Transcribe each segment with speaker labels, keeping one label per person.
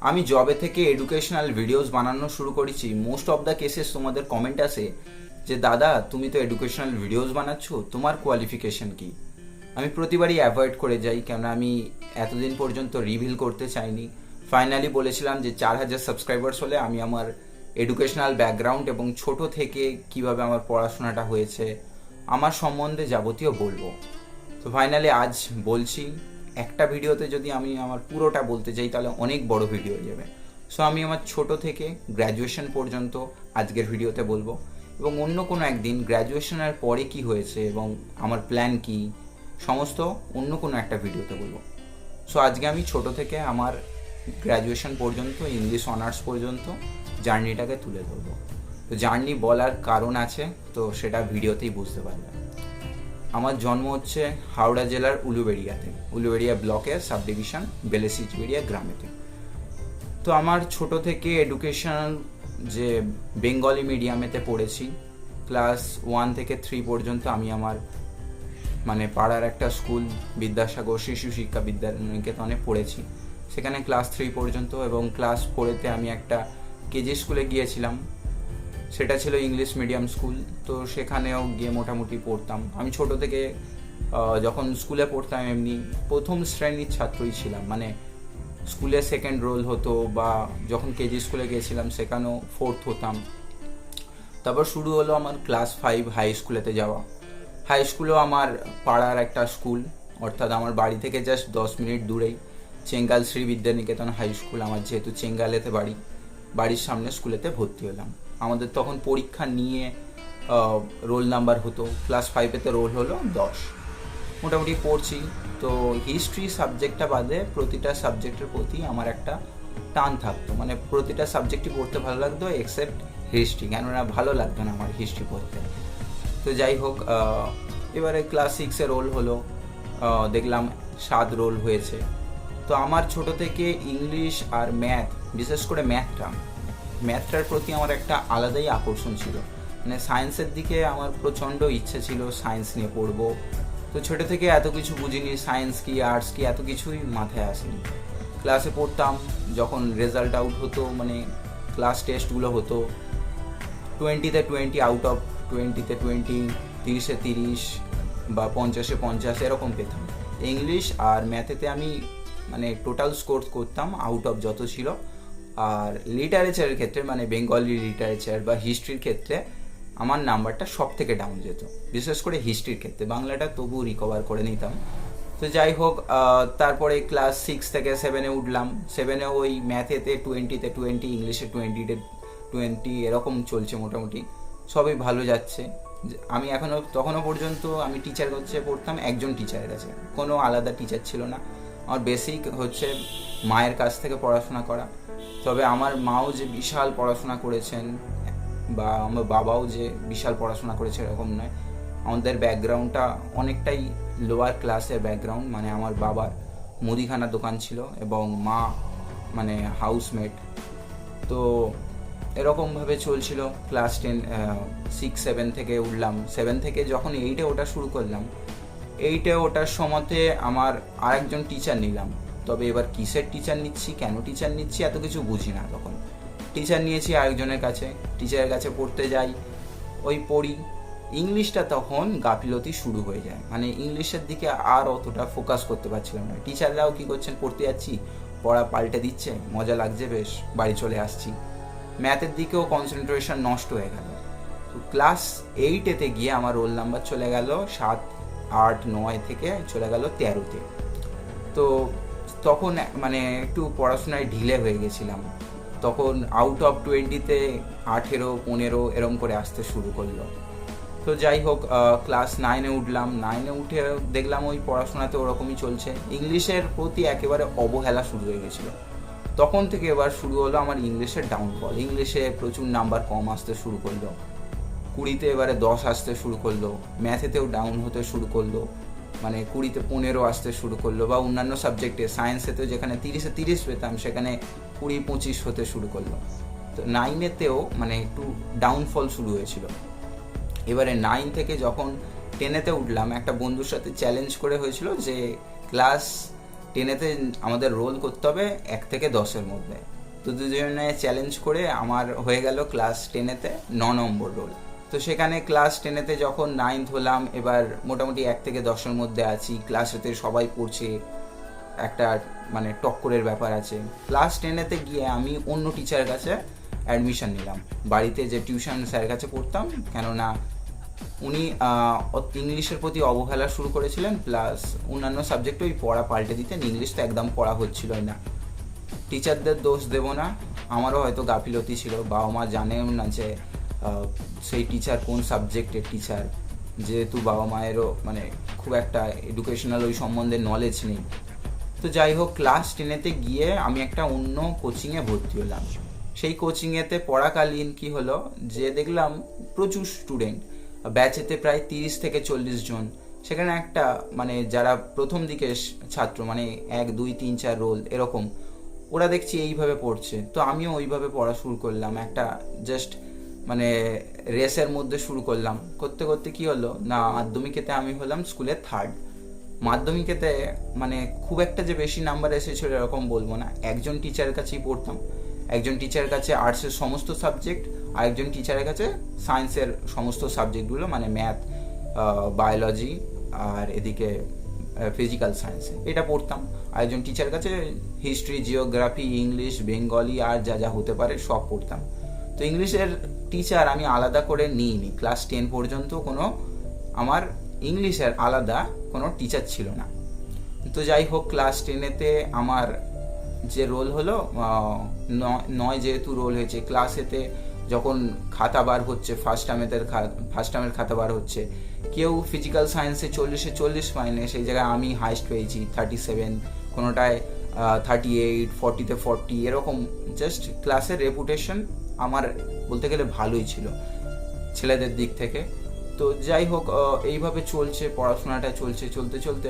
Speaker 1: আমি জবে থেকে এডুকেশনাল ভিডিওস বানানো শুরু করেছি, মোস্ট অফ দ্য কেসেস তোমাদের কমেন্ট আসে যে দাদা তুমি তো এডুকেশনাল ভিডিওস বানাচ্ছো, তোমার কোয়ালিফিকেশন কি। আমি প্রতিবারই অ্যাভয়েড করে যাই, কেননা আমি এতদিন পর্যন্ত রিভিল করতে চাইনি। ফাইনালি বলেছিলাম যে 4000 সাবস্ক্রাইবার্স হলে আমি আমার এডুকেশনাল ব্যাকগ্রাউন্ড এবং ছোট থেকে কিভাবে আমার পড়াশোনাটা হয়েছে আমার সম্বন্ধে যাবতীয় বলবো। তো ফাইনালি আজ বলছি। একটা ভিডিওতে যদি আমি আমার পুরোটা বলতে চাই তাহলে অনেক বড় ভিডিও হয়ে যাবে। সো আমি আমার ছোট থেকে গ্র্যাজুয়েশন পর্যন্ত আজকের ভিডিওতে বলবো, এবং অন্য কোনো একদিন গ্র্যাজুয়েশনের পরে কি হয়েছে এবং আমার প্ল্যান কি সমস্ত অন্য কোনো একটা ভিডিওতে বলবো। সো আজকে আমি ছোট থেকে আমার গ্র্যাজুয়েশন পর্যন্ত ইংলিশ অনার্স পর্যন্ত জার্নিটাকে তুলে ধরবো। তো জার্নি বলার কারণ আছে, তো সেটা ভিডিওতেই বুঝতে পারবে। আমার জন্ম হচ্ছে হাওড়া জেলার উলুবেড়িয়া ব্লকের সাব ডিভিশন বেলেসিচবেড়িয়া গ্রামেতে। তো আমার ছোট থেকে এডুকেশনাল যে বেঙ্গলি মিডিয়ামেতে পড়েছি, ক্লাস 1 থেকে 3 পর্যন্ত আমি আমার পাড়ার একটা স্কুল বিদ্যাসাগর শিশু শিক্ষা বিদ্যানিকেতনে পড়েছি। সেখানে ক্লাস 3 পর্যন্ত, এবং ক্লাস 4-তে আমি একটা কেজি স্কুলে গিয়েছিলাম। সেটা ছিল ইংলিশ মিডিয়াম স্কুল। তো সেখানেও গিয়ে মোটামুটি পড়তাম। আমি ছোট থেকে যখন স্কুলে পড়তাম এমনি প্রথম শ্রেণীর ছাত্রই ছিলাম, স্কুলে সেকেন্ড রোল হতো, বা যখন কেজি স্কুলে গিয়েছিলাম সেখানেও 4th হতাম। তারপর শুরু হলো আমার ক্লাস 5 হাই স্কুলেতে যাওয়া। হাই স্কুলও আমার পাড়ার একটা স্কুল, অর্থাৎ আমার বাড়ি থেকে জাস্ট 10 মিনিট দূরেই Cengel Shri Vidyaniketan high school. আমার যেহেতু চেঙ্গালেতে বাড়ির সামনে স্কুলেতে ভর্তি হলাম। আমাদের তখন পরীক্ষা নিয়ে রোল নাম্বার হতো। ক্লাস 5-এতে রোল হলো 10। মোটামুটি পড়ছি। তো হিস্ট্রি সাবজেক্টটা বাদে প্রতিটা সাবজেক্টের প্রতি আমার একটা টান থাকতো, প্রতিটা সাবজেক্টই পড়তে ভালো লাগতো এক্সেপ্ট হিস্ট্রি, কেননা ভালো লাগতো না আমার হিস্ট্রি পড়তে। তো যাই হোক, এবারে ক্লাস 6-এ রোল হলো, দেখলাম 7 রোল হয়েছে। তো আমার ছোট থেকে ইংলিশ আর ম্যাথ, বিশেষ করে ম্যাথটার প্রতি আমার একটা আলাদাই আকর্ষণ ছিল। সায়েন্সের দিকে আমার প্রচণ্ড ইচ্ছে ছিল, সায়েন্স নিয়ে পড়বো। তো ছোটো থেকে এত কিছু বুঝিনি, সায়েন্স কি আর্টস কি এত কিছুই মাথায় আসেনি। ক্লাসে পড়তাম, যখন রেজাল্ট আউট হতো, ক্লাস টেস্টগুলো হতো, 20-তে 20 আউট অফ 20-তে 20, 30-এ 30 বা 50-এ 50 এরকম পেতাম। ইংলিশ আর ম্যাথেতে আমি টোটাল স্কোর করতাম আউট অফ যত ছিল। আর লিটারেচারের ক্ষেত্রে বেঙ্গলি লিটারেচার বা হিস্ট্রির ক্ষেত্রে আমার নাম্বারটা সব থেকে ডাউন যেত, বিশেষ করে হিস্ট্রির ক্ষেত্রে। বাংলাটা তবু রিকভার করে নিতাম। তো যাই হোক, তারপরে ক্লাস 6 থেকে 7-এ উঠলাম। 7-এ ওই ম্যাথেতে 20-তে 20, ইংলিশে 20-তে 20 এরকম চলছে মোটামুটি, সবই ভালো যাচ্ছে। আমি তখনও পর্যন্ত আমি টিচার কাছে পড়তাম, একজন টিচারের কাছে, কোনো আলাদা টিচার ছিল না। আমার বেসিক হচ্ছে মায়ের কাছ থেকে পড়াশোনা করা। তবে আমার মাও যে বিশাল পড়াশোনা করেছেন বা আমার বাবাও যে বিশাল পড়াশোনা করেছে এরকম নয়। আমাদের ব্যাকগ্রাউন্ডটা অনেকটাই লোয়ার ক্লাসের ব্যাকগ্রাউন্ড। আমার বাবার মুদিখানার দোকান ছিল এবং মা হাউসমেট। তো এরকমভাবে চলছিল। ক্লাস 6, 7 থেকে উঠলাম। 7 থেকে যখন 8-এ ওঠা শুরু করলাম, 8-এ ওঠার সময়তে আমার আরেকজন টিচার নিলাম। তবে এবার কিসের টিচার নিচ্ছি, কেন টিচার নিচ্ছি এত কিছু বুঝি না। তখন টিচার নিয়েছি আরেকজনের কাছে, টিচারের কাছে পড়তে যাই, পড়ি। ইংলিশটা তখন গাফিলতি শুরু হয়ে যায়, ইংলিশের দিকে আর অতটা ফোকাস করতে পারছিলাম না। টিচাররাও কী করছেন, পড়তে যাচ্ছি, পড়া পাল্টে দিচ্ছে, মজা লাগছে, বেশ বাড়ি চলে আসছি। ম্যাথের দিকেও কনসেন্ট্রেশন নষ্ট হয়ে গেল। তো ক্লাস 8-এতে গিয়ে আমার রোল নাম্বার চলে গেল 7, 8, 9 থেকে চলে গেল 13-তে। তো তখন একটু পড়াশোনায় ঢিলে হয়ে গেছিলাম। তখন আউট অফ 20-তে 18, 15 এরম করে আসতে শুরু করলো। তো যাই হোক, ক্লাস 9-এ উঠলাম। 9-এ উঠে দেখলাম ওই পড়াশোনাতে ওরকমই চলছে। ইংলিশের প্রতি একেবারে অবহেলা শুরু হয়ে গেছিলো। তখন থেকে এবার শুরু হলো আমার ইংলিশের ডাউনফল। ইংলিশে প্রচুর নাম্বার কম আসতে শুরু করলো। 20-তে এবারে 10 আসতে শুরু করলো। ম্যাথেতেও ডাউন হতে শুরু করলো, 20-তে 15 আসতে শুরু করলো। বা অন্যান্য সাবজেক্টে, সায়েন্সেতেও যেখানে 30-এ 30 পেতাম সেখানে 20-25 হতে শুরু করলো। তো 9-এতেও একটু ডাউনফল শুরু হয়েছিল। এবারে 9 থেকে যখন 10-এতে উঠলাম, একটা বন্ধুর সাথে চ্যালেঞ্জ করে হয়েছিল যে ক্লাস 10-এতে আমাদের রোল করতে হবে 1 থেকে 10-এর মধ্যে। তো দুজনে চ্যালেঞ্জ করে আমার হয়ে গেল ক্লাস 10-এতে 9 নম্বর রোল। তো সেখানে ক্লাস 10-এতে যখন 9th হলাম, এবার মোটামুটি 1 থেকে 10-এর মধ্যে আছি, ক্লাসেতে সবাই পড়ছে, একটা মানে টক্করের ব্যাপার আছে। ক্লাস 10-এতে গিয়ে আমি অন্য টিচারের কাছে অ্যাডমিশন নিলাম। বাড়িতে যে টিউশন স্যারের কাছে পড়তাম, কেননা উনি ইংলিশের প্রতি অবহেলা শুরু করেছিলেন, প্লাস অন্যান্য সাবজেক্টে ওই পড়া পাল্টে দিতেন, ইংলিশ তো একদম পড়া হচ্ছিলই না। টিচারদের দোষ দেবো না, আমারও হয়তো গাফিলতি ছিল, বাবা মা জানেও না যে সেই টিচার কোন সাবজেক্টের টিচার, যেহেতু বাবা মায়েরও মানে খুব একটা এডুকেশনাল ওই সম্বন্ধে নলেজ নেই। তো যাই হোক, ক্লাস 10-এতে গিয়ে আমি একটা অন্য কোচিংয়ে ভর্তি হলাম। সেই কোচিংয়েতে পড়াকালীন কি হলো যে দেখলাম প্রচুর স্টুডেন্ট, ব্যাচেতে প্রায় 30 থেকে 40 জন। সেখানে একটা মানে যারা প্রথম দিকে ছাত্র, মানে 1, 2, 3, 4 রোল এরকম, ওরা দেখছি এইভাবে পড়ছে। তো আমিও ওইভাবে পড়া শুরু করলাম, একটা জাস্ট মানে রেসের মধ্যে শুরু করলাম। করতে করতে কি হলো না, মাধ্যমিকেতে আমি হলাম স্কুলের 3rd। মাধ্যমিকেতে মানে খুব একটা যে বেশি নাম্বার এসেছিল এরকম বলবো না, একজন টিচারের কাছেই পড়তাম। একজন টিচারের কাছে আর্টসের সমস্ত সাবজেক্ট, আর একজন টিচারের কাছে সায়েন্সের সমস্ত সাবজেক্টগুলো, মানে ম্যাথ, বায়োলজি আর এদিকে ফিজিক্যাল সায়েন্স, এটা পড়তাম। আর একজন টিচারের কাছে হিস্ট্রি, জিওগ্রাফি, ইংলিশ, বেঙ্গলি আর যা যা হতে পারে সব পড়তাম। তো ইংলিশের টিচার আমি আলাদা করে নিইনি, ক্লাস 10 পর্যন্ত কোনো আমার ইংলিশের আলাদা কোনো টিচার ছিল না। তো যাই হোক, ক্লাস 10-এতে আমার যে রোল হলো 9 যেহেতু রোল হয়েছে, ক্লাসেতে যখন খাতা বার হচ্ছে, ফার্স্ট টার্মের খাতা বার হচ্ছে, কেউ ফিজিক্যাল সায়েন্সে 40-এ 40 পায়নি, সেই জায়গায় আমি হাইস্ট পেয়েছি 37, কোনোটায় 38, 40-তে 40, এরকম। জাস্ট ক্লাসের রেপুটেশন আমার বলতে গেলে ভালোই ছিল ছেলেদের দিক থেকে। তো যাই হোক, এইভাবে চলছে পড়াশোনাটা, চলতে চলতে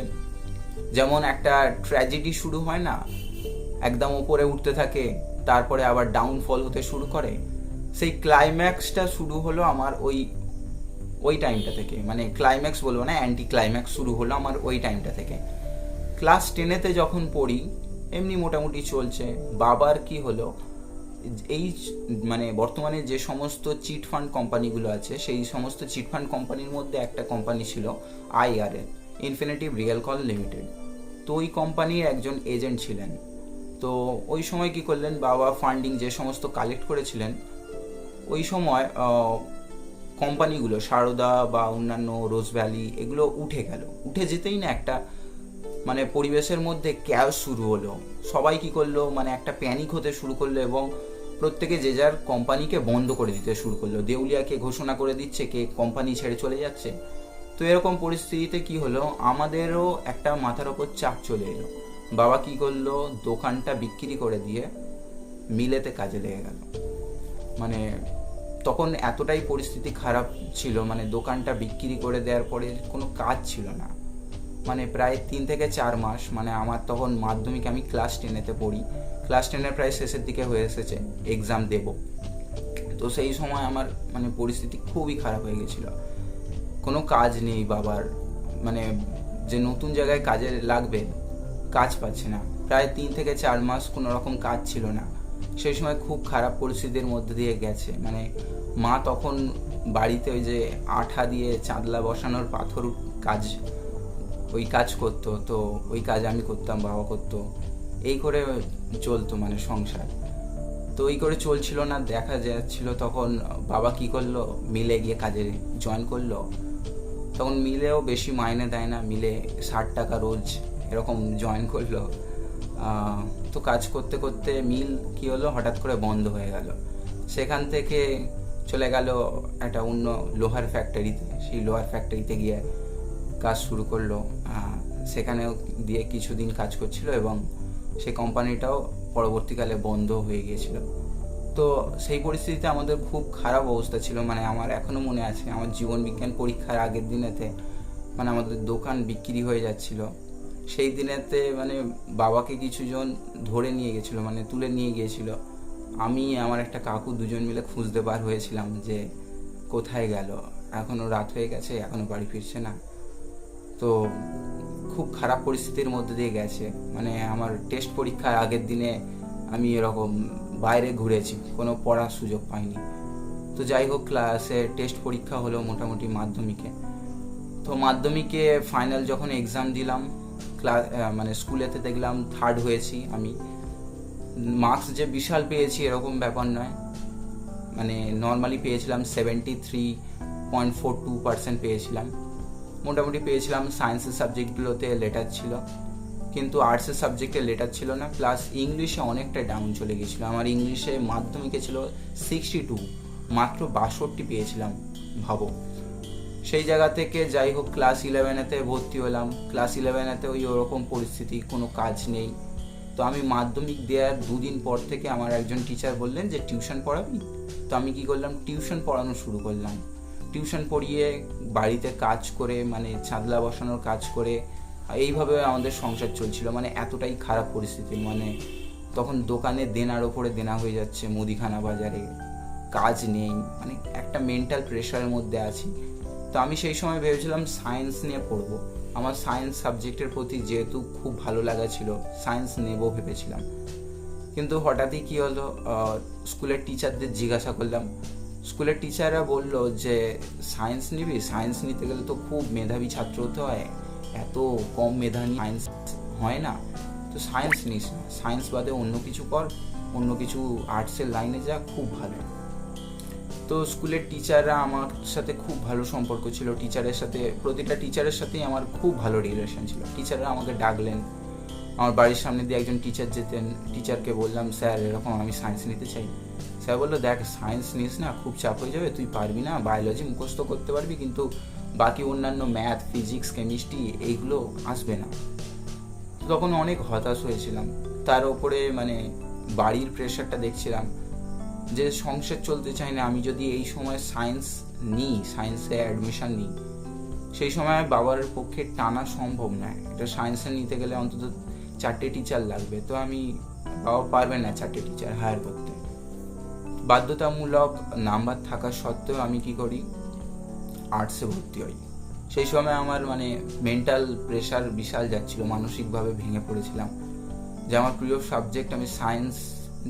Speaker 1: যেমন একটা ট্র্যাজেডি শুরু হয় না, একদম উপরে উঠতে থাকে, তারপরে আবার ডাউনফল হতে শুরু করে, সেই ক্লাইম্যাক্সটা শুরু হলো আমার ওই টাইমটা থেকে। মানে ক্লাইম্যাক্স বলবো না, অ্যান্টি ক্লাইম্যাক্স শুরু হলো আমার ওই টাইমটা থেকে। ক্লাস 10-এতে যখন পড়ি এমনি মোটামুটি চলছে। বাবার কি হলো, এই মানে বর্তমানে যে সমস্ত চিট ফান্ড কোম্পানিগুলো আছে, সেই সমস্ত চিট ফান্ড কোম্পানির মধ্যে একটা কোম্পানি ছিল IRL, infinitive real call limited. তো ওই কোম্পানির একজন এজেন্ট ছিলেন। তো ওই সময় কি করলেন, বাবা ফান্ডিং যে সমস্ত কালেক্ট করেছিলেন, ওই সময় কোম্পানিগুলো সারদা বা অন্যান্য রোজ ভ্যালি এগুলো উঠে যেতেই না একটা মানে পরিবেশের মধ্যে ক্যাশ শুরু হলো। সবাই কি করলো, মানে একটা প্যানিক হতে শুরু করলো এবং প্রত্যেকে যে যার কোম্পানিকে বন্ধ করে দিতে শুরু করলো, দেউলিয়াকে ঘোষণা করে দিচ্ছে, কে কোম্পানি ছেড়ে চলে যাচ্ছে। তো এরকম পরিস্থিতিতে কি হলো, আমাদেরও একটা মাথার ওপর চাপ চলে এলো। বাবা কি করলো, দোকানটা বিক্রি করে দিয়ে মিলেতে কাজে লেগে গেল। মানে তখন এতটাই পরিস্থিতি খারাপ ছিল, মানে দোকানটা বিক্রি করে দেওয়ার পরে কোনো কাজ ছিল না। মানে প্রায় 3 থেকে 4 মাস, মানে আমার তখন মাধ্যমিক, আমি ক্লাস 10-এতে পড়ি, ক্লাস 10-এর প্রায় শেষের দিকে হয়ে এসেছে, এক্সাম দেব। তো সেই সময় আমার মানে পরিস্থিতি খুবই খারাপ হয়ে গেছিলো। কোনো কাজ নেই বাবার, মানে যে নতুন জায়গায় কাজে লাগবে কাজ পাচ্ছে না, প্রায় 3 থেকে 4 মাস কোনো রকম কাজ ছিল না। সেই সময় খুব খারাপ পরিস্থিতির মধ্যে দিয়ে গেছে। মানে মা তখন বাড়িতে ওই যে আঠা দিয়ে চাঁদলা বসানোর পাথর কাজ, ওই কাজ করতো। তো ওই কাজ আমি করতাম, বাবা করতো, এই করে চলতো মানে সংসার। তো এই করে চলছিল না, দেখা যাচ্ছিল। তখন বাবা কি করলো, মিলে গিয়ে কাজে জয়েন করলো। তখন মিলেও বেশি মাইনে দেয় না, মিলে 60 টাকা রোজ এরকম জয়েন করলো। তো কাজ করতে করতে মিল কি হলো, হঠাৎ করে বন্ধ হয়ে গেল। সেখান থেকে চলে গেল একটা অন্য লোহার ফ্যাক্টরিতে। সেই লোহার ফ্যাক্টরিতে গিয়ে কাজ শুরু করলো। সেখানেও দিয়ে কিছুদিন কাজ করছিল এবং সেই কোম্পানিটাও পরবর্তীকালে বন্ধ হয়ে গিয়েছিল। তো সেই পরিস্থিতিতে আমাদের খুব খারাপ অবস্থা ছিল। মানে আমার এখনও মনে আছে, আমার জীবন বিজ্ঞান পরীক্ষার আগের দিনেতে মানে আমাদের দোকান বিক্রি হয়ে যাচ্ছিল। সেই দিনেতে মানে বাবাকে কিছুজন ধরে নিয়ে গেছিলো, মানে তুলে নিয়ে গিয়েছিল। আমি আমার একটা কাকু দুজন মিলে খুঁজতে বার হয়েছিলাম যে কোথায় গেল, এখনও রাত হয়ে গেছে, এখনও বাড়ি ফিরছে না। তো খুব খারাপ পরিস্থিতির মধ্যে দিয়ে গেছে। মানে আমার টেস্ট পরীক্ষার আগের দিনে আমি এরকম বাইরে ঘুরেছি, কোনো পড়ার সুযোগ পাইনি। তো যাই হোক, ক্লাসে টেস্ট পরীক্ষা হলো মোটামুটি মাধ্যমিকে। তো মাধ্যমিকে ফাইনাল যখন এক্সাম দিলাম, মানে স্কুলেতে দেখলাম 3rd হয়েছি আমি। মার্কস যে বিশাল পেয়েছি এরকম ব্যাপার নয়, মানে নর্মালি পেয়েছিলাম 73.42% পেয়েছিলাম। মোটামুটি পেয়েছিলাম। সায়েন্সের সাবজেক্টগুলোতে লেটার ছিল, কিন্তু আর্টসের সাবজেক্টে লেটার ছিল না। প্লাস ইংলিশে অনেকটা ডাউন চলে গেছিলো। আমার ইংলিশে মাধ্যমিকে ছিল 62, মাত্র 62 পেয়েছিলাম, ভাবো। সেই জায়গা থেকে যাই হোক ক্লাস 11-এতে ভর্তি হলাম। ক্লাস 11-এতে ওরকম পরিস্থিতি, কোনো কাজ নেই। তো আমি মাধ্যমিক দেওয়ার 2 দিন পর থেকে আমার একজন টিচার বললেন যে টিউশন পড়াবি। তো আমি কি করলাম, টিউশন পড়ানো শুরু করলাম। টিউশন পড়িয়ে বাড়িতে কাজ করে, মানে চাঁদলা বসানোর কাজ করে, এইভাবে আমাদের সংসার চলছিল। মানে এতটাই খারাপ পরিস্থিতি, মানে তখন দোকানে দেনার ওপরে দেনা হয়ে যাচ্ছে, মুদিখানা বাজারে কাজ নেই, মানে একটা মেন্টাল প্রেশারের মধ্যে আছি। তো আমি সেই সময় ভেবেছিলাম সায়েন্স নিয়ে পড়বো। আমার সায়েন্স সাবজেক্টের প্রতি যেহেতু খুব ভালো লাগা ছিল, সায়েন্স নেবো ভেবেছিলাম। কিন্তু হঠাৎই কি হলো, স্কুলের টিচারদের জিজ্ঞাসা করলাম। স্কুলের টিচাররা বললো যে সায়েন্স নিবি, সায়েন্স নিতে গেলে তো খুব মেধাবী ছাত্র হতে হয়, এত কম মেধা নিয়ে সায়েন্স হয় না, তো সায়েন্স নিস না, সায়েন্স বাদে অন্য কিছু কর, অন্য কিছু আর্টসের লাইনে যা, খুব ভালো। তো স্কুলের টিচাররা আমার সাথে খুব ভালো সম্পর্ক ছিল। টিচারের সাথে, প্রতিটা টিচারের সাথেই আমার খুব ভালো রিলেশন ছিল। টিচাররা আমাকে ডাকলেন, আমার বাড়ির সামনে দিয়ে একজন টিচার যেতেন, টিচারকে বললাম স্যার এরকম আমি সায়েন্স নিতে চাই। স্যার বললো দেখ সায়েন্স নিস না, খুব চাপ হয়ে যাবে, তুই পারবি না, বায়োলজি মুখস্থ করতে পারবি কিন্তু বাকি অন্যান্য ম্যাথ, ফিজিক্স, কেমিস্ট্রি এইগুলো আসবে না। তখন অনেক হতাশ হয়েছিলাম। তার ওপরে মানে বাড়ির প্রেশারটা দেখছিলাম যে সংসার চলতে চাই না। আমি যদি এই সময় সায়েন্স নিই, সায়েন্সে অ্যাডমিশন নিই, সেই সময় বাবার পক্ষে টানা সম্ভব নয়। এটা সায়েন্সে নিতে গেলে অন্তত 4টে টিচার লাগবে। তো আমি, বাবা পারবে না 4টে টিচার হায়ার করতে। বাধ্যতামূলক নাম্বার থাকা সত্ত্বেও আমি কি করি, আর্টসে ভর্তি হই। সেই সময় আমার মানে মেন্টাল প্রেশার বিশাল যাচ্ছিল, মানসিকভাবে ভেঙে পড়েছিলাম যে আমার প্রিয় সাবজেক্ট, আমি সায়েন্স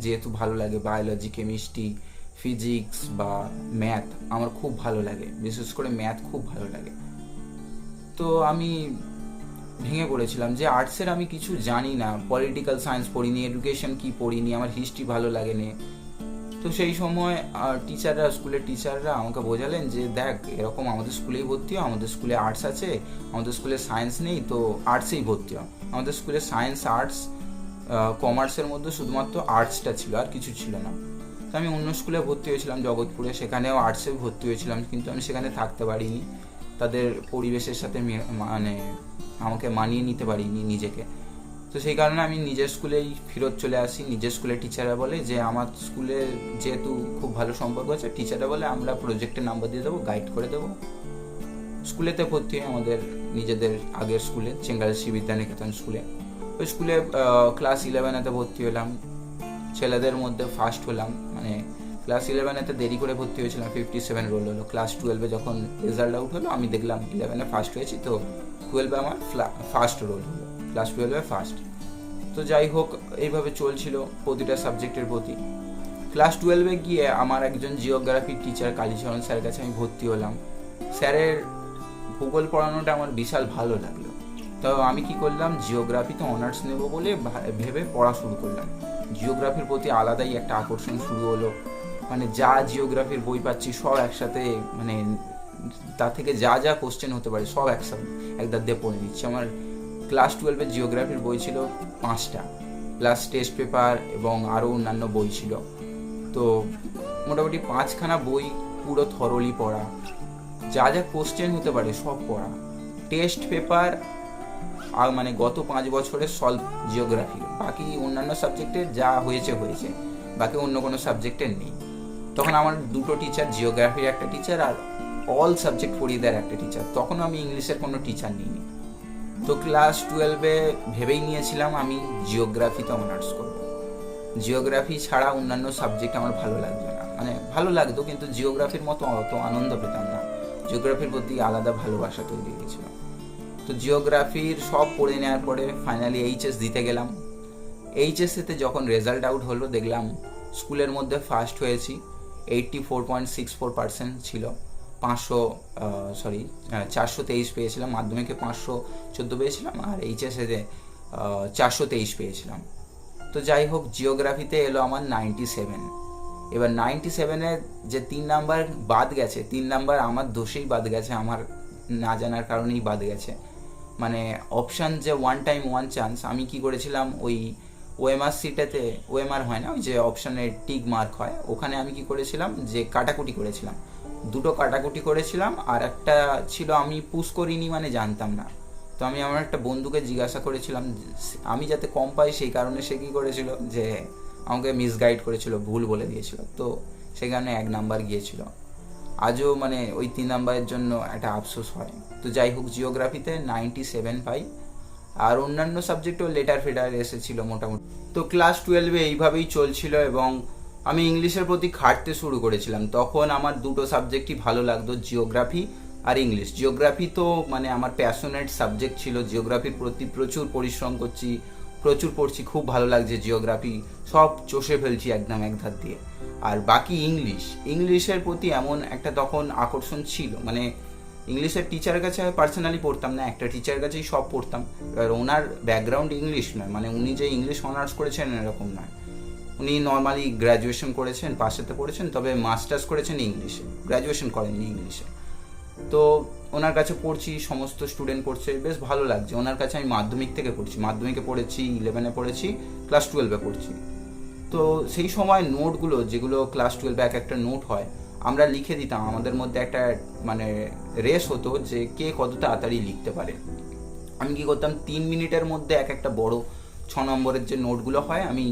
Speaker 1: যেহেতু ভালো লাগে, বায়োলজি, কেমিস্ট্রি, ফিজিক্স বা ম্যাথ আমার খুব ভালো লাগে, বিশেষ করে ম্যাথ খুব ভালো লাগে। তো আমি ভেঙে পড়েছিলাম যে আর্টসের আমি কিছু জানি না, পলিটিক্যাল সায়েন্স পড়িনি, এডুকেশন কি পড়িনি, আমার হিস্ট্রি ভালো লাগেনি। তো সেই সময় টিচাররা, স্কুলের টিচাররা আমাকে বোঝালেন যে দেখ এরকম আমাদের স্কুলেই ভর্তি হয়, আমাদের স্কুলে আর্টস আছে, আমাদের স্কুলে সায়েন্স নেই, তো আর্টসেই ভর্তি হয়। আমাদের স্কুলে সায়েন্স, আর্টস, কমার্সের মধ্যে শুধুমাত্র আর্টসটা ছিল, আর কিছু ছিল না। তো আমি অন্য স্কুলে ভর্তি হয়েছিলাম জগৎপুরে, সেখানেও আর্টসে ভর্তি হয়েছিলাম, কিন্তু আমি সেখানে থাকতে পারিনি, তাদের পরিবেশের সাথে মানে আমাকে মানিয়ে নিতে পারিনি নিজেকে। তো সেই কারণে আমি নিজের স্কুলেই ফেরত চলে আসি। নিজের স্কুলের টিচাররা বলে যে আমার স্কুলে যেহেতু খুব ভালো সম্পর্ক আছে, টিচাররা বলে আমরা প্রজেক্টের নাম্বার দিয়ে দেবো, গাইড করে দেবো। স্কুলেতে ভর্তি হয় আমাদের নিজেদের আগের স্কুলে, চেঙ্গালশ্রী বিদ্যানিকেতন স্কুলে। ওই স্কুলে ক্লাস 11-এতে ভর্তি হলাম, ছেলেদের মধ্যে ফার্স্ট হলাম। মানে ক্লাস 11-এতে দেরি করে ভর্তি হয়েছিলাম, 57 রোল হলো। ক্লাস 12-এ যখন রেজাল্ট আউট হলো আমি দেখলাম 11-এ ফার্স্ট হয়েছি, তো 12-এ আমার ফার্স্ট রোল হলো, ক্লাস 12-এ ফার্স্ট। তো যাই হোক এইভাবে চলছিল প্রতিটা সাবজেক্টের প্রতি। ক্লাস 12-এ গিয়ে আমার একজন জিওগ্রাফির টিচার কালীচরণ স্যারের কাছে আমি ভর্তি হলাম। স্যারের ভূগোল পড়ানোটা আমার বিশাল ভালো লাগলো। তো আমি কি করলাম, জিওগ্রাফিতে অনার্স নেব বলে ভেবে পড়া শুরু করলাম। জিওগ্রাফির প্রতি আলাদাই একটা আকর্ষণ শুরু হলো। মানে যা জিওগ্রাফির বই পাচ্ছি সব একসাথে, মানে তা থেকে যা যা কোশ্চেন হতে পারে সব একসাথে একদার দিয়ে পড়ে নিচ্ছি। আমার ক্লাস 12-এ জিওগ্রাফির বই ছিল 5টা, প্লাস টেস্ট পেপার এবং আরও অন্যান্য বই ছিল। তো মোটামুটি 5খানা বই পুরো থরলি পড়া, যা যা কোশ্চেন হতে পারে সব পড়া। টেস্ট পেপার আর মানে গত 5 বছরের সলভ জিওগ্রাফি, বাকি অন্যান্য সাবজেক্টের যা হয়েছে, বাকি অন্য কোনো সাবজেক্টের নেই। তখন আমার 2টো টিচার, জিওগ্রাফির একটা টিচার আর অল সাবজেক্ট পড়িয়ে দেওয়ার একটা টিচার। তখন আমি ইংলিশের কোনো টিচার নিইনি। তো ক্লাস 12-এ ভেবেই নিয়েছিলাম আমি জিওগ্রাফিতে অনার্স করব। জিওগ্রাফি ছাড়া অন্যান্য সাবজেক্ট আমার ভালো লাগতো না, মানে ভালো লাগতো কিন্তু জিওগ্রাফির মতো অত আনন্দ পেতাম না। জিওগ্রাফির প্রতি আলাদা ভালোবাসা তৈরি হয়েছিল। তো জিওগ্রাফির সব পড়ে নেওয়ার পরে ফাইনালি এইচএস দিতে গেলাম। এইচএসেতে যখন রেজাল্ট আউট হলো দেখলাম স্কুলের মধ্যে ফার্স্ট হয়েছি, 84.64% ছিল, 423 পেয়েছিলাম। মাধ্যমিকে 514 পেয়েছিলাম, আর এইচএসেতে 423 পেয়েছিলাম। তো যাই হোক, জিওগ্রাফিতে এলো আমার 97। এবার 97-এর যে 3 নাম্বার বাদ গেছে, 3 নাম্বার আমার দোষেই বাদ গেছে, আমার না জানার কারণেই বাদ গেছে। মানে অপশান যে ওয়ান টাইম ওয়ান চান্স, আমি কি করেছিলাম, ওই ওএমআর সিটেতে, ওএমআর হয় না, ওই যে অপশানে টিক মার্ক হয়, ওখানে আমি কি করেছিলাম যে কাটাকুটি করেছিলাম, 2টো কাটাকুটি করেছিলাম, আর একটা ছিল আমি পুশ করিনি, মানে জানতাম না। তো আমি আমার একটা বন্ধুকে জিজ্ঞাসা করেছিলাম আমি যাতে কম পাই, সেই কারণে সে কী করেছিল যে আমাকে মিসগাইড করেছিল, ভুল বলে দিয়েছিল। তো সেখানে 1 নাম্বার গিয়েছিল। আজও মানে ওই 3 নাম্বারের জন্য একটা আফসোস হয়। তো যাই হোক, জিওগ্রাফিতে 97 পাই, আর অন্যান্য সাবজেক্টেও লেটার ফেটার এসেছিল মোটামুটি। তো ক্লাস 12-এ এইভাবেই চলছিল, এবং আমি ইংলিশের প্রতি খাটতে শুরু করেছিলাম। তখন আমার 2টো সাবজেক্টই ভালো লাগতো, জিওগ্রাফি আর ইংলিশ। জিওগ্রাফি তো মানে আমার প্যাশনেট সাবজেক্ট ছিল, জিওগ্রাফির প্রতি প্রচুর পরিশ্রম করছি, প্রচুর পড়ছি, খুব ভালো লাগছে জিওগ্রাফি, সব চষে ফেলছি একদম এক ধার দিয়ে। আর বাকি ইংলিশের প্রতি এমন একটা তখন আকর্ষণ ছিল, মানে ইংলিশের টিচারের কাছে পার্সোনালি পড়তাম না, একটা টিচারের কাছেই সব পড়তাম। এবার ওনার ব্যাকগ্রাউন্ড ইংলিশ নয়, মানে উনি যে ইংলিশ অনার্স করেছেন এরকম নয়, উনি নর্মালি গ্র্যাজুয়েশন করেছেন, পাশেতে পড়েছেন, তবে মাস্টার্স করেছেন ইংলিশে, গ্র্যাজুয়েশন করেননি ইংলিশে। তো ওনার কাছে পড়ছি, সমস্ত স্টুডেন্ট পড়ছে, বেশ ভালো লাগছে। ওনার কাছে আমি মাধ্যমিক থেকে পড়ছি, মাধ্যমিকে পড়েছি, 11-এ পড়েছি, ক্লাস 12-এ পড়ছি। তো সেই সময় নোটগুলো, যেগুলো ক্লাস 12-এ এক একটা নোট হয়, আমরা লিখে দিতাম। আমাদের মধ্যে একটা মানে রেস হতো যে কে কত তাড়াতাড়ি লিখতে পারে। আমি কি করতাম, 3 মিনিটের মধ্যে এক একটা বড় 6 নম্বরের যে নোটগুলো হয় আমি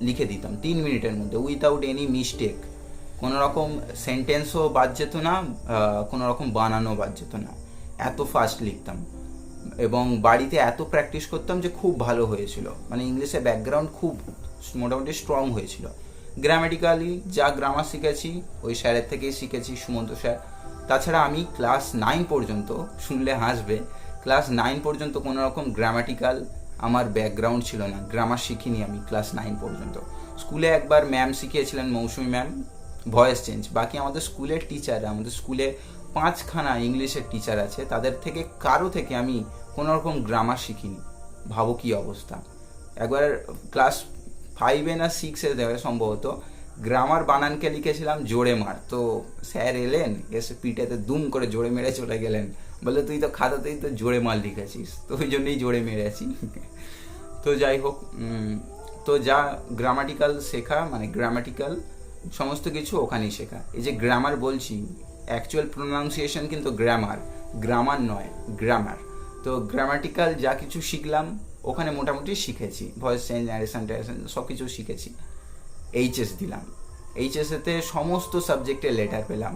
Speaker 1: লিখে দিতাম 3 মিনিটের মধ্যে, উইথাউট এনি মিস্টেক। কোনো রকম সেন্টেন্সও বাদ যেত না, কোনো রকম বানানো বাদ যেত না, এত ফাস্ট লিখতাম। এবং বাড়িতে এত প্র্যাকটিস করতাম যে খুব ভালো হয়েছিল, মানে ইংলিশে ব্যাকগ্রাউন্ড খুব মোটামুটি স্ট্রং হয়েছিল। গ্রামাটিক্যালি যা গ্রামার শিখেছি ওই স্যারের থেকেই শিখেছি, সুমন্ত স্যার। তাছাড়া আমি ক্লাস 9 পর্যন্ত, শুনলে হাসবে, ক্লাস 9 পর্যন্ত কোনো রকম গ্রামাটিক্যাল আমার ব্যাকগ্রাউন্ড ছিল না, গ্রামার শিখিনি আমি ক্লাস 9 পর্যন্ত। স্কুলে একবার ম্যাম শিখিয়েছিলেন, মৌসুমি ম্যাম, ভয়েস চেঞ্জ। বাকি আমাদের স্কুলের টিচার, আমাদের স্কুলে 5খানা ইংলিশের টিচার আছে, তাদের থেকে কারো থেকে আমি কোনো রকম গ্রামার শিখিনি। ভাবো কী অবস্থা। একবার ক্লাস 5-এ না 6-এ দেবে সম্ভবত, গ্রামার বানানকে লিখেছিলাম জোরে মার। তো স্যার এলেন, এসে পিঠেতে দুম করে জোরে মেরে চলে গেলেন, বলে তুই তো খাতাতেই তো জোরে মার লিখেছিস, তো ওই জন্যই জোরে মেরেছি। তো যাই হোক, তো যা গ্রামাটিক্যাল শেখা, মানে গ্রামাটিক্যাল সমস্ত কিছু ওখানেই শেখা। এই যে গ্রামার বলছি, অ্যাকচুয়াল প্রোনাউন্সিয়েশন কিন্তু গ্রামার নয়, গ্রামার। তো গ্রামাটিক্যাল যা কিছু শিখলাম ওখানে মোটামুটি শিখেছি, ভয়েস চেঞ্জ, ন্যারেশন ট্যারেশন সব কিছু শিখেছি। এইচএস দিলাম, এইচএসেতে সমস্ত সাবজেক্টে লেটার পেলাম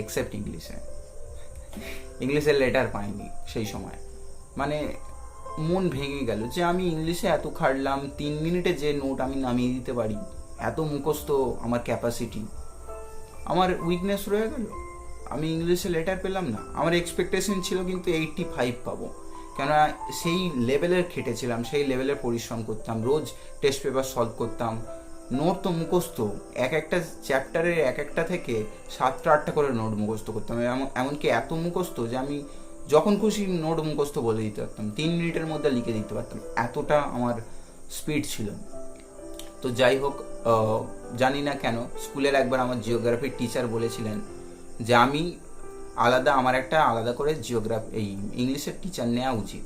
Speaker 1: এক্সেপ্ট ইংলিশে। ইংলিশের লেটার পাইনি সেই সময়, মানে মন ভেঙে গেল যে আমি ইংলিশে এত খাটলাম, 3 মিনিটে যে নোট আমি নামিয়ে দিতে পারি, এত মুখস্থ আমার ক্যাপাসিটি, আমার উইকনেস রয়ে গেল, আমি ইংলিশে লেটার পেলাম না। আমার এক্সপেকটেশন ছিল কিন্তু 85 পাবো, কেননা সেই লেভেলের খেটেছিলাম, সেই লেভেলের পরিশ্রম করতাম, রোজ টেস্ট পেপার সলভ করতাম, নোট তো মুখস্থ, এক একটা চ্যাপ্টারের এক একটা থেকে 7টা-8টা করে নোট মুখস্থ করতাম। এমনকি এত মুখস্থ যে আমি যখন খুশি নোট মুখস্থ বলে দিতে পারতাম, 3 মিনিটের মধ্যে লিখে দিতে পারতাম, এতটা আমার স্পিড ছিল। তো যাই হোক, জানি না কেন স্কুলের একবার আমার জিওগ্রাফির টিচার বলেছিলেন যে আমি আমার একটা আলাদা করে এই ইংলিশের টিচার নেওয়া উচিত।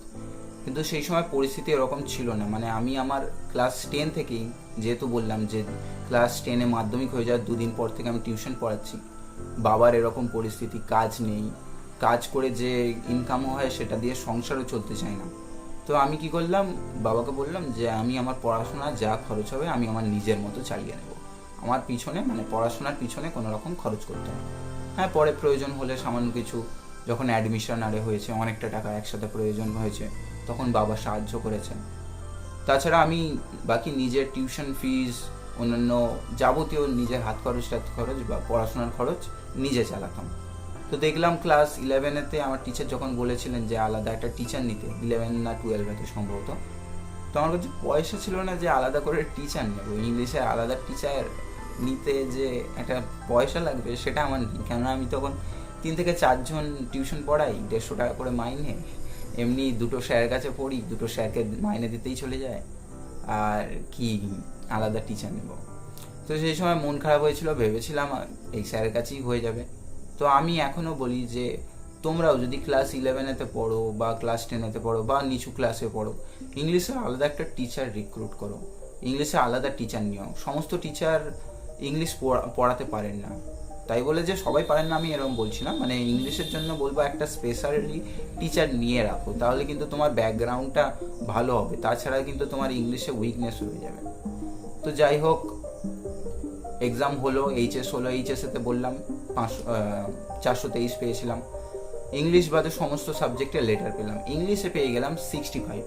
Speaker 1: কিন্তু সেই সময় পরিস্থিতি এরকম ছিল না, মানে আমি আমার ক্লাস 10 থেকেই, যেহেতু বললাম যে ক্লাস 10-এ মাধ্যমিক হয়ে যাওয়ার 2 দিন পর থেকে আমি টিউশন পড়াচ্ছি, বাবার এরকম পরিস্থিতি, কাজ নেই, কাজ করে যে ইনকাম হয় সেটা দিয়ে সংসারও চলতে চায় না। তো আমি কি করলাম, বাবাকে বললাম যে আমি আমার পড়াশোনা যা খরচ হবে আমি আমার নিজের মতো চালিয়ে নেব, আমার পিছনে মানে পড়াশোনার পিছনে কোনো রকম খরচ করতে হবে। হ্যাঁ, পরে প্রয়োজন হলে সামান্য কিছু, যখন অ্যাডমিশন হয়েছে, অনেকটা টাকা একসাথে প্রয়োজন হয়েছে, তখন বাবা সাহায্য করেছেন। তাছাড়া আমি বাকি নিজের টিউশন ফিস, অন্যান্য যাবতীয় নিজের হাত খরচ বা পড়াশোনার খরচ নিজে চালাতাম। তো দেখলাম ক্লাস 11-এতে আমার টিচার যখন বলেছিলেন যে আলাদা একটা টিচার নিতে, 11 না 12-এতে সম্ভবত, তো আমার কাছে পয়সা ছিল না যে আলাদা করে টিচার নেবো। ইংলিশে আলাদা টিচার নিতে যে একটা পয়সা লাগবে সেটা আমার নেই, কেননা আমি তখন 3 থেকে 4 জন টিউশন পড়াই, 150 টাকা করে মাইনে, এমনি 2টো স্যারের কাছে পড়ি, 2টো স্যারকে মাইনে দিতেই চলে যায়, আর কি আলাদা টিচার নেব। তো সেই সময় মন খারাপ হয়েছিল, ভেবেছিলাম এই স্যারের কাছেই হয়ে যাবে। তো আমি এখনও বলি যে তোমরাও যদি ক্লাস 11-এতে পড়ো বা ক্লাস 10-এতে পড়ো বা নিচু ক্লাসে পড়ো, ইংলিশে আলাদা একটা টিচার রিক্রুট করো, ইংলিশে আলাদা টিচার নিও। সমস্ত টিচার ইংলিশ পড়াতে পারেন না, তাই বলে যে সবাই পারেন না আমি এরকম বলছি না, মানে ইংলিশের জন্য বলবো একটা স্পেশালি টিচার নিয়ে রাখো, তাহলে কিন্তু তোমার ব্যাকগ্রাউন্ডটা ভালো হবে, তাছাড়া কিন্তু তোমার ইংলিশে উইকনেস হয়ে যাবে। তো যাই হোক, এক্সাম হলো, এইচএস হলো, এইচএসেতে বললাম 423 পেয়েছিলাম। ইংলিশ বাদে সমস্ত সাবজেক্টে লেটার পেলাম, ইংলিশে পেয়ে গেলাম 65।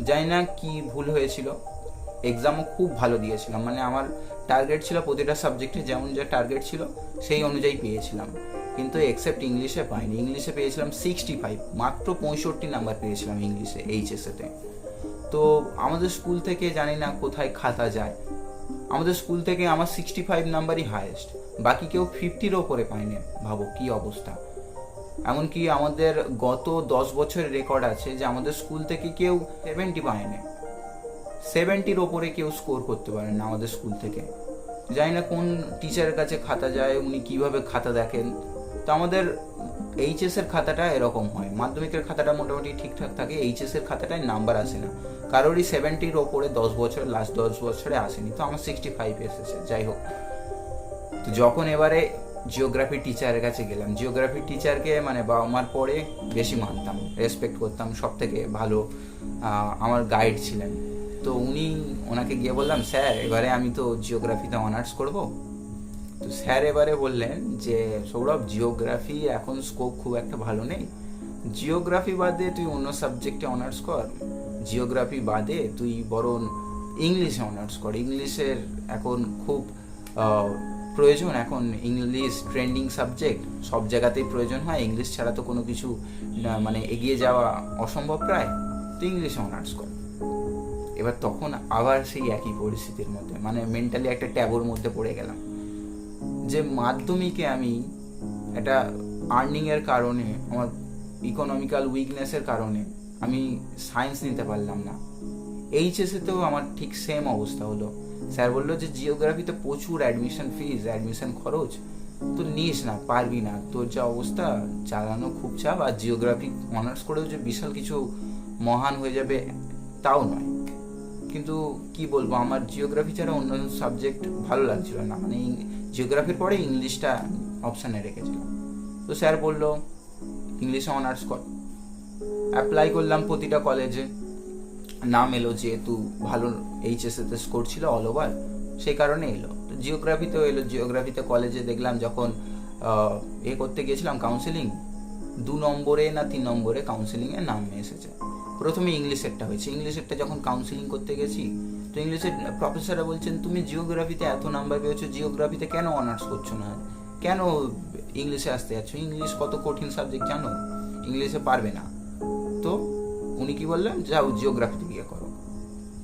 Speaker 1: জানি না কি ভুল হয়েছিল, এক্সামও খুব ভালো দিয়েছিলাম, মানে আমার টার্গেট ছিল প্রতিটা সাবজেক্টে যেমন যা টার্গেট ছিল সেই অনুযায়ী পেয়েছিলাম, কিন্তু এক্সেপ্ট ইংলিশে পাইনি। ইংলিশে পেয়েছিলাম 65, মাত্র 65 নাম্বার পেয়েছিলাম ইংলিশে এইচএসেতে। তো আমাদের স্কুল থেকে জানি না কোথায় খাতা যায়, আমাদের স্কুল থেকে আমার 65 নাম্বারই হায়েস্ট, বাকি কেউ 50-র ওপরে পায়নি। ভাবো কি অবস্থা। এমনকি আমাদের গত 10 বছরের রেকর্ড আছে যে আমাদের স্কুল থেকে কেউ 70 পায়নি, 70-র ওপরে কেউ স্কোর করতে পারেন না আমাদের স্কুল থেকে। জানি না কোন টিচারের কাছে খাতা যায়, উনি কিভাবে খাতা দেখেন। তো আমাদের এইচএসের খাতাটা এরকম হয়, মাধ্যমিকের খাতাটা মোটামুটি ঠিকঠাক থাকে, এইচএসের খাতাটায় নাম্বার আসে না, কারোরই 70-র ওপরে লাস্ট 10 বছরে আসেনি। তো আমার 65 এসেছে। যাই হোক, তো যখন এবারে জিওগ্রাফি টিচারের কাছে গেলাম, জিওগ্রাফি টিচারকে মানে বাবা মার পরে বেশি মানতাম, রেসপেক্ট করতাম, সব থেকে ভালো আমার গাইড ছিলেন। তো ওনাকে গিয়ে বললাম, স্যার এবারে আমি তো জিওগ্রাফিতে অনার্স করব। তো স্যার এবারে বললেন যে সৌরভ, জিওগ্রাফি এখন স্কোপ খুব একটা ভালো নেই, জিওগ্রাফি বাদে তুই অন্য সাবজেক্টে অনার্স কর, জিওগ্রাফি বাদে তুই বরং ইংলিশে অনার্স কর, ইংলিশের এখন খুব প্রয়োজন, এখন ইংলিশ ট্রেন্ডিং সাবজেক্ট, সব জায়গাতেই প্রয়োজন হয়, ইংলিশ ছাড়া তো কোনো কিছু মানে এগিয়ে যাওয়া অসম্ভব প্রায়, তুই ইংলিশে অনার্স কর। এবার তখন আবার সেই একই পরিস্থিতির মধ্যে, মানে মেন্টালি একটা ট্যাবুর মধ্যে পড়ে গেলাম যে মাধ্যমিকে আমি একটা আর্নিংয়ের কারণে, আমার ইকোনমিক্যাল উইকনেসের কারণে আমি সায়েন্স নিতে পারলাম না। এইচএসেতেও আমার ঠিক সেম অবস্থা হলো। স্যার বললো যে জিওগ্রাফিতে প্রচুর অ্যাডমিশন ফিজ, অ্যাডমিশন খরচ, তো নিস না, পারবি না, তোর যা অবস্থা চালানো খুব চাপ, আর জিওগ্রাফি অনার্স করেও যে বিশাল কিছু মহান হয়ে যাবে তাও নয়। কিন্তু কি বলবো, আমার জিওগ্রাফি ছাড়া অন্য সাবজেক্ট ভালো লাগছিল না, মানে জিওগ্রাফির পরে ইংলিশটা অপশানে রেখেছিলাম। তো স্যার বললো ইংলিশে অনার্স কর। অ্যাপ্লাই করলাম প্রতিটা কলেজে, নাম এলো, যেহেতু ভালো এইচএসএতে স্কোর ছিল অল ওভার, সেই কারণে এলো। তো জিওগ্রাফিতেও এলো, জিওগ্রাফিতে কলেজে দেখলাম যখন করতে গিয়েছিলাম কাউন্সিলিং, 2 নম্বরে না 3 নম্বরে কাউন্সিলিংয়ে নাম এসেছে। প্রথমে ইংলিশেরটা হয়েছে, ইংলিশেরটা যখন কাউন্সিলিং করতে গেছি, তো ইংলিশের প্রফেসররা বলছেন তুমি জিওগ্রাফিতে এত নাম্বার পেয়েছো, জিওগ্রাফিতে কেন অনার্স করছো না, কেন ইংলিশে আসতে যাচ্ছ, ইংলিশ কত কঠিন সাবজেক্ট জানো, ইংলিশে পারবে না। তো উনি কি বললেন, যাও জিওগ্রাফিতে গিয়ে করো।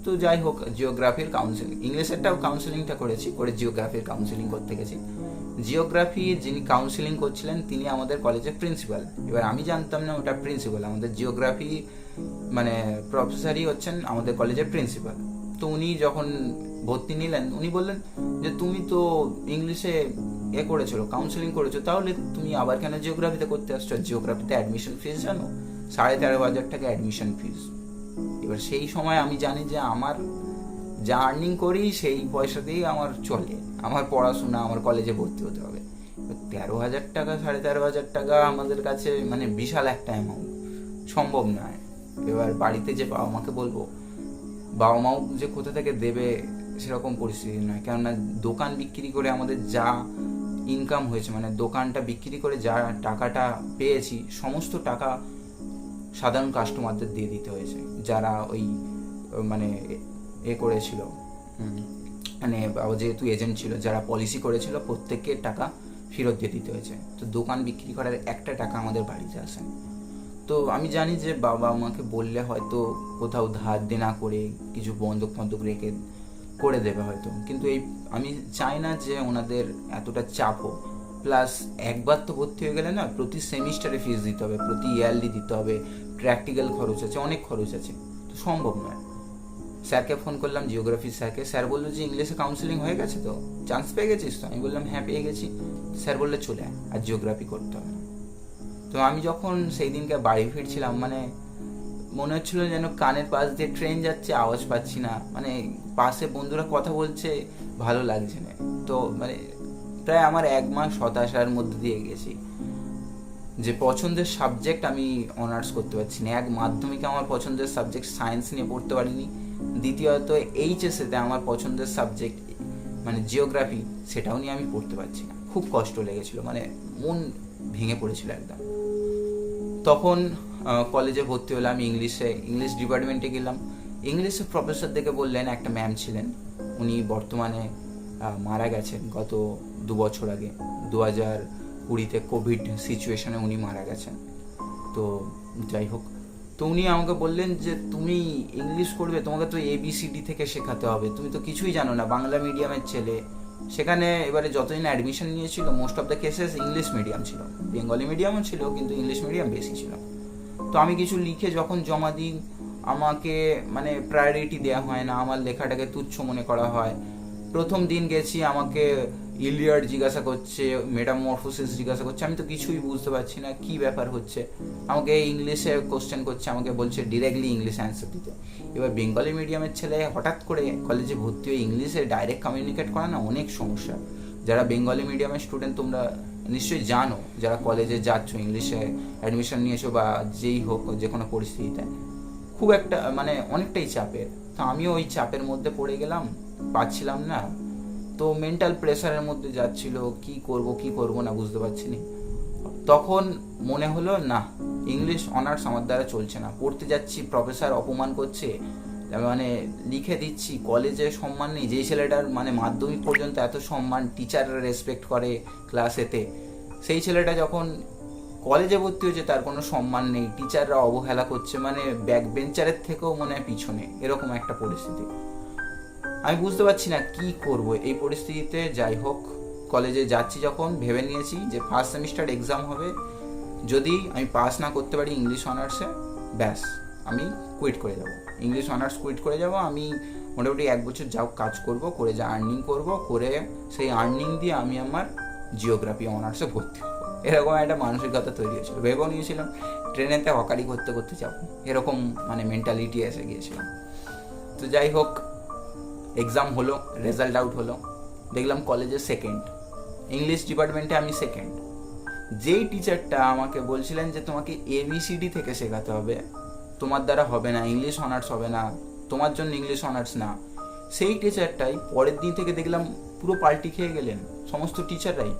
Speaker 1: তো যাই হোক, জিওগ্রাফির কাউন্সিলিং, ইংলিশেরটাও কাউন্সিলিংটা করেছি, করে জিওগ্রাফির কাউন্সিলিং করতে গেছি। জিওগ্রাফি যিনি কাউন্সিলিং করছিলেন তিনি আমাদের কলেজের প্রিন্সিপাল। এবার আমি জানতাম না ওটা প্রিন্সিপাল, আমাদের জিওগ্রাফি মানে প্রফেসরই হচ্ছেন আমাদের কলেজের প্রিন্সিপাল। তো উনি যখন ভর্তি নিলেন, উনি বললেন যে তুমি তো ইংলিশে করেছিল, কাউন্সিলিং করেছো, তাহলে তুমি আবার কেন জিওগ্রাফিতে করতে আসছো? জিওগ্রাফিতে অ্যাডমিশন ফিস জানো, 13,500 টাকা অ্যাডমিশন ফিস। এবার সেই সময় আমি জানি যে আমার যা আর্নিং করি সেই পয়সা দিয়েই আমার চলে, আমার পড়াশোনা, আমার কলেজে ভর্তি হতে হবে। 13,000 টাকা, 13,500 টাকা আমাদের কাছে মানে বিশাল একটা অ্যামাউন্ট, সম্ভব নয়। এবার বাড়িতে যে বাবা মাকে বলবো, বাবা মাও যে কোথা থেকে দেবে সেরকম পরিস্থিতি নয়, কেননা দোকান বিক্রি করে আমাদের যা ইনকাম হয়েছে, মানে দোকানটা বিক্রি করে যা টাকাটা পেয়েছি, সমস্ত টাকা সাধারণ কাস্টমারদের দিয়ে দিতে হয়েছে, যারা ওই মানে করেছিল, মানে যেহেতু এজেন্ট ছিল, যারা পলিসি করেছিল প্রত্যেকের টাকা ফেরত দিয়ে দিতে হয়েছে। তো দোকান বিক্রি করার একটা টাকা আমাদের বাড়িতে আসে। তো আমি জানি যে বাবা আমাকে বললে হয়তো কোথাও ধার দেনা করে কিছু বন্ধক ফন্ধক রেখে করে দেবে হয়তো, কিন্তু আমি চাই না যে ওনাদের এতটা চাপ হোক। প্লাস একবার তো ভর্তি হয়ে গেলে না, প্রতি সেমিস্টারে ফিস দিতে হবে, প্রতি ইয়ারলি দিতে হবে, প্র্যাকটিক্যাল খরচ আছে, অনেক খরচ আছে, তো সম্ভব নয়। স্যারকে ফোন করলাম, জিওগ্রাফি স্যারকে। স্যার বললো যে ইংলিশে কাউন্সিলিং হয়ে গেছে, তো চান্স পেয়ে গেছিস তো? আমি বললাম হ্যাঁ পেয়ে গেছি। স্যার বললে চলে আয়, আর জিওগ্রাফি করতে হবে না। তো আমি যখন সেই দিনকে বাড়ি ফিরছিলাম, মানে মনে হচ্ছিল যেন কানের পাশ দিয়ে ট্রেন যাচ্ছে, আওয়াজ পাচ্ছি না, মানে পাশে বন্ধুরা কথা বলছে, ভালো লাগছে না। তো মানে প্রায় আমার 1 মাস হতাশার মধ্যে দিয়ে গেছি, যে পছন্দের সাবজেক্ট আমি অনার্স করতে পারছি না। মাধ্যমিকে আমার পছন্দের সাবজেক্ট সায়েন্স নিয়ে পড়তে পারিনি। দ্বিতীয়ত এইচএসেতে আমার পছন্দের সাবজেক্ট মানে জিওগ্রাফি, সেটাও নিয়ে আমি পড়তে পারছি না। খুব কষ্ট লেগেছিল, মানে মন ভেঙে পড়েছিল একদম। তখন কলেজে ভর্তি হলাম, ইংলিশ ডিপার্টমেন্টে গেলাম। ইংলিশের প্রফেসর দেখে বললেন, একটা ম্যাম ছিলেন, উনি বর্তমানে মারা গেছেন গত 2 বছর আগে, 2020-তে কোভিড সিচুয়েশনে উনি মারা গেছেন। তো যাই হোক, তো উনি আমাকে বললেন যে তুমি ইংলিশ করবে, তোমাকে তো ABCD থেকে শেখাতে হবে, তুমি তো কিছুই জানো না, বাংলা মিডিয়ামের ছেলে। সেখানে এবারে যতদিন অ্যাডমিশন নিয়েছিল most of the cases English medium ছিল, বেঙ্গলি মিডিয়ামও ছিল, কিন্তু ইংলিশ মিডিয়াম বেশি ছিল। তো আমি কিছু লিখে যখন জমা দিই, আমাকে মানে প্রায়োরিটি দেওয়া হয় না, আমার লেখাটাকে তুচ্ছ মনে করা হয়। প্রথম দিন গেছি, আমাকে ইলিয়াড জিজ্ঞাসা করছে, মেটামরফোসিস জিজ্ঞাসা করছে, আমি তো কিছুই বুঝতে পারছি না কি ব্যাপার হচ্ছে। আমাকে ইংলিশে কোশ্চেন করছে, আমাকে বলছে ডিরেক্টলি ইংলিশ অ্যান্সার দিতে। এবার বেঙ্গলি মিডিয়ামের ছেলে হঠাৎ করে কলেজে ভর্তি হয়ে ইংলিশে ডাইরেক্ট কমিউনিকেট করা না অনেক সমস্যা। যারা বেঙ্গলি মিডিয়ামের স্টুডেন্ট তোমরা নিশ্চয়ই জানো, যারা কলেজে যাচ্ছ, ইংলিশে অ্যাডমিশন নিয়েছো বা যেই হোক, যে কোনো পরিস্থিতিতে খুব একটা মানে অনেকটাই চাপের। তো আমিও ওই চাপের মধ্যে পড়ে গেলাম, পাচ্ছিলাম না। তো মেন্টাল প্রেসারের মধ্যে যাচ্ছিল, কি করব না বুঝতে পারছি না। তখন মনে হলো না, ইংলিশ অনার্স আমার দ্বারা চলছে না। পড়তে যাচ্ছি, প্রফেসর অপমান করছে, মানে লিখে দিচ্ছি, কলেজে সম্মান নেই। যেই ছেলেটার মানে মাধ্যমিক পর্যন্ত এত সম্মান, টিচাররা রেসপেক্ট করে ক্লাসেতে, সেই ছেলেটা যখন কলেজে ভর্তি হয়েছে তার কোনো সম্মান নেই, টিচাররা অবহেলা করছে, মানে ব্যাক বেঞ্চারের থেকেও মনে হয় পিছনে, এরকম একটা পরিস্থিতি। আমি বুঝতে পারছি না কি করব এই পরিস্থিতিতে। যাই হোক, কলেজে যাচ্ছি যখন, ভেবে নিয়েছি যে ফার্স্ট সেমিস্টার এক্সাম হবে, যদি আমি পাস না করতে পারি ইংলিশ অনার্সে, ব্যাস আমি কুইট করে যাব, ইংলিশ অনার্স কুইট করে যাব। আমি মোটামুটি 1 বছর যাও কাজ করব, করে যা আর্নিং করব, করে সেই আর্নিং দিয়ে আমি আমার জিওগ্রাফি অনার্সে ভর্তি হবো। এরকম একটা মানসিকতা তৈরি হয়েছিল। ভেবেও নিয়েছিলাম ট্রেনেতে হকারি করতে করতে যাবো, এরকম মানে মেন্টালিটি এসে গিয়েছিলাম। তো যাই হোক, এক্সাম হলো, রেজাল্ট আউট হলো, দেখলাম কলেজে সেকেন্ড, ইংলিশ ডিপার্টমেন্টে আমি সেকেন্ড। যেই টিচারটা আমাকে বলছিলেন যে তোমাকে ABCD থেকে শেখাতে হবে, তোমার দ্বারা হবে না, ইংলিশ অনার্স হবে না, তোমার জন্য ইংলিশ অনার্স না, সেই টিচারটাই পরের দিন থেকে দেখলাম পুরো পাল্টি খেয়ে গেলেন সমস্ত টিচাররাই।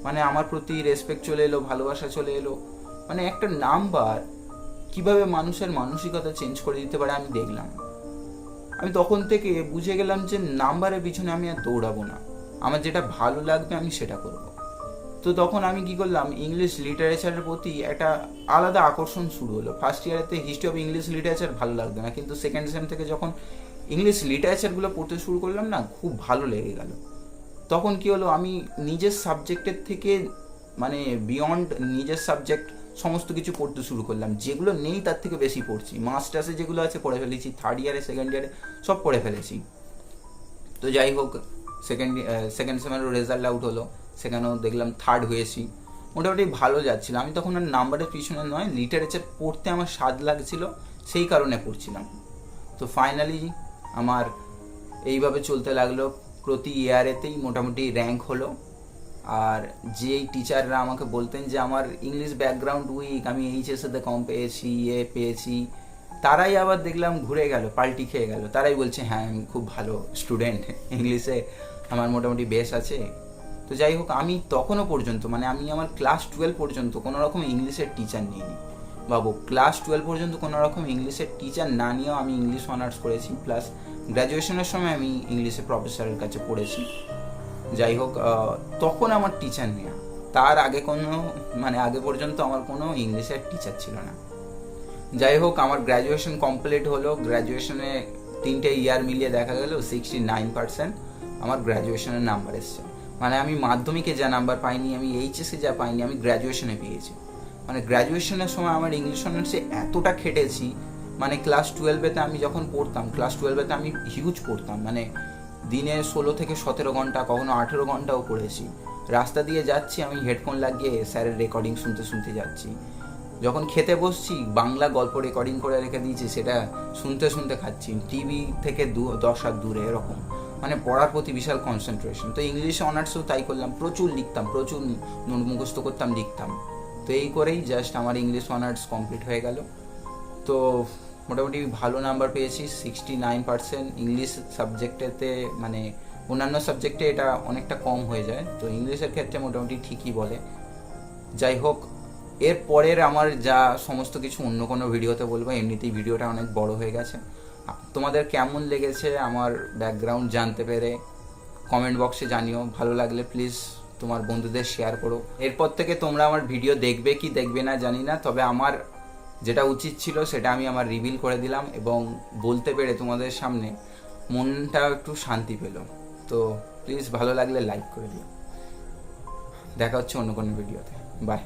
Speaker 1: মানে আমার প্রতি রেসপেক্ট চলে এলো, ভালোবাসা চলে এলো। মানে একটা নাম্বার কিভাবে মানুষের মানসিকতা চেঞ্জ করে দিতে পারে আমি দেখলাম। আমি তখন থেকে বুঝে গেলাম যে নাম্বারের পিছনে আমি আর দৌড়াবো না, আমার যেটা ভালো লাগবে আমি সেটা করব। তো তখন আমি কি করলাম, ইংলিশ লিটারেচারের প্রতি একটা আলাদা আকর্ষণ শুরু হলো। ফার্স্ট ইয়ারেতে হিস্ট্রি অফ ইংলিশ লিটারেচার ভালো লাগতো না, কিন্তু সেকেন্ড সেম থেকে যখন ইংলিশ লিটারেচারগুলো পড়তে শুরু করলাম না, খুব ভালো লেগে গেল। তখন কি হলো, আমি নিজের সাবজেক্টের থেকে মানে বিয়ন্ড নিজের সাবজেক্ট সমস্ত কিছু পড়তে শুরু করলাম, যেগুলো নেই তার থেকে বেশি পড়ছি। মাস্টার্সে যেগুলো আছে পড়ে ফেলেছি, থার্ড ইয়ারে সেকেন্ড ইয়ারে সব পড়ে ফেলেছি। তো যাই হোক, সেকেন্ড সেমেরও রেজাল্ট আউট হলো, সেখানেও দেখলাম থার্ড হয়েছি, মোটামুটি ভালো যাচ্ছিল। আমি তখন আর নাম্বারের পিছনে নয়, লিটারেচার পড়তে আমার স্বাদ লাগছিল, সেই কারণে পড়ছিলাম। তো ফাইনালি আমার এইভাবে চলতে লাগলো, প্রতি ইয়ারেতেই মোটামুটি র্যাঙ্ক হলো। আর যেই টিচাররা আমাকে বলতেন যে আমার ইংলিশ ব্যাকগ্রাউন্ড উইক, আমি এইচএসেতে কম পেয়েছি, পেয়েছি, তারাই আবার দেখলাম ঘুরে গেল, পাল্টি খেয়ে গেল। তারাই বলছে হ্যাঁ আমি খুব ভালো স্টুডেন্ট, ইংলিশে আমার মোটামুটি বেস আছে। তো যাই হোক, আমি তখনও পর্যন্ত মানে আমি আমার ক্লাস 12 পর্যন্ত কোনো রকম ইংলিশের টিচার নিইনি। বাবু, ক্লাস 12 পর্যন্ত কোনো রকম ইংলিশের টিচার না নিয়েও আমি ইংলিশ অনার্স করেছি, প্লাস গ্র্যাজুয়েশনের সময় আমি ইংলিশে প্রফেসরের কাছে পড়েছি। যাই হোক, তখন আমার টিচার নেওয়া তার আগে আগে পর্যন্ত আমার কোনো ইংলিশের টিচার ছিল না। যাই হোক, আমার গ্র্যাজুয়েশন কমপ্লিট হলো। গ্র্যাজুয়েশনে 3টে ইয়ার মিলিয়ে দেখা গেল 69% আমার গ্র্যাজুয়েশনের নাম্বার এসছে। আমি মাধ্যমিকে যা নাম্বার পাইনি, আমি এইচএসে যা পাইনি, আমি গ্র্যাজুয়েশনে পেয়েছি। গ্র্যাজুয়েশনের সময় আমার ইংলিশ অনার্সে এতটা খেটেছি, ক্লাস 12-এতে আমি যখন পড়তাম, ক্লাস 12-এতে আমি হিউজ পড়তাম, দিনে 16 থেকে 17 ঘন্টা, কখনো 18 ঘন্টাও পড়েছি। রাস্তা দিয়ে যাচ্ছি, আমি হেডফোন লাগিয়ে স্যারের রেকর্ডিং শুনতে শুনতে যাচ্ছি। যখন খেতে বসছি, বাংলা গল্প রেকর্ডিং করে রেখে দিয়েছি, সেটা শুনতে শুনতে খাচ্ছি। টিভি থেকে 10 হাত দূরে, এরকম পড়ার প্রতি বিশাল কনসেন্ট্রেশন। তো ইংলিশ অনার্সও তাই করলাম, প্রচুর লিখতাম, প্রচুর নোট মুখস্থ করতাম, লিখতাম। তো এই করেই জাস্ট আমার ইংলিশ অনার্স কমপ্লিট হয়ে গেল। তো মোটামুটি ভালো নাম্বার পেয়েছি, 69%। ইংলিশ সাবজেক্টেতে অন্যান্য সাবজেক্টে এটা অনেকটা কম হয়ে যায়, তো ইংলিশের ক্ষেত্রে মোটামুটি ঠিকই বলে। যাই হোক, এর পরের আমার যা সমস্ত কিছু অন্য কোনো ভিডিওতে বলবো। এমনিতেই ভিডিওটা অনেক বড় হয়ে গেছে। তোমাদের কেমন লেগেছে আমার ব্যাকগ্রাউন্ড জানতে পেরে কমেন্ট বক্সে জানিও। ভালো লাগলে প্লিজ তোমার বন্ধুদের শেয়ার করো। এরপর থেকে তোমরা আমার ভিডিও দেখবে কি দেখবে না জানি না, তবে আমার যেটা উচিত ছিল সেটা আমি আমার রিভিল করে দিলাম, এবং বলতে পেরে তোমাদের সামনে মনটা একটু শান্তি পেল। তো প্লিজ ভালো লাগলে লাইক করে দিও। দেখা হচ্ছে অন্য কোনো ভিডিওতে। বাই।